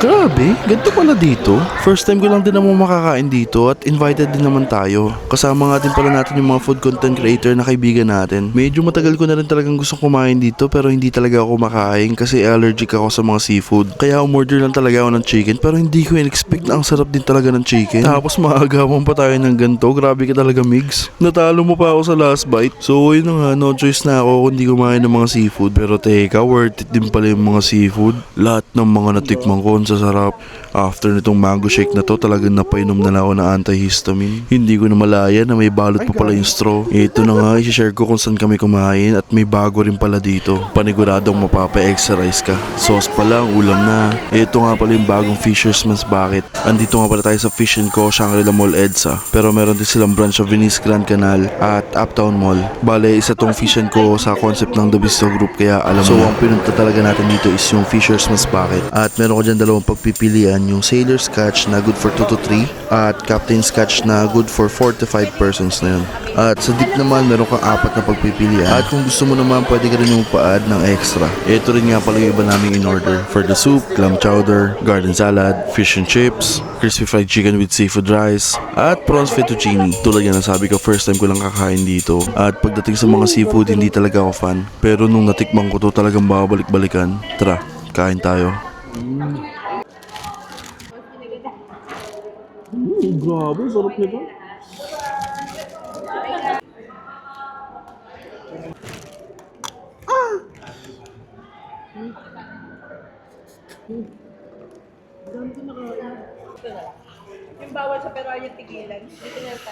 Grabe, ganito pala dito. First time ko lang din naman makakain dito at invited din naman tayo. Kasama nga din pala natin yung mga food content creator na kaibigan natin. Medyo matagal ko na rin talagang gusto kumain dito pero hindi talaga ako makain kasi allergic ako sa mga seafood. Kaya umorder lang talaga ako ng chicken pero hindi ko in-expect na ang sarap din talaga ng chicken. Tapos maagawan pa tayo ng ganito. Grabe ka talaga, Migs. Natalo mo pa ako sa last bite. So yun na nga, no choice na ako kundi kumain ng mga seafood. Pero teka, worth it din pala yung mga seafood. Lahat ng mga natikman ko sa sarap. After nitong mango shake na to, talagang napainom na lang ako ng antihistamine. Hindi ko na malaya na may balot pa pala yung straw. Ito na nga, i-share ko kung saan kami kumain at may bago rin pala dito. Paniguradong mapapa-exercise ka. Sauce pala ang ulam na. Ito nga pala yung bagong Fisherman's Bucket. Andito nga pala tayo sa Fish & Co. Shangri-La Mall EDSA. Pero meron din silang branch sa Venice Grand Canal at Uptown Mall. Bale, isa tong Fish & Co. sa concept ng The Bistro Group kaya alam mo. So ang pinunta talaga natin dito is yung Fisherman's Bucket. At meron ko dyan dalawang pagpipilian, yung Sailor Scotch na good for 2 to 3 at Captain Scotch na good for 4 to 5 persons na yun. At sa dip naman meron kang 4 na pagpipilian. At kung gusto mo naman pwede ka rin magpa-add ng extra. Ito rin nga pala yung iba naming in order. For the soup, clam chowder, garden salad, fish and chips, crispy fried chicken with seafood rice, at prawns fettuccine. Tulad yan nasabi ko, first time ko lang kakain dito. At pagdating sa mga seafood, hindi talaga ako fan. Pero nung natikman ko to talagang babalik-balikan. Tara, kain tayo. Grabe, sarap nito. Yung bawal sa pero ayaw tigilan. Dito na tayo.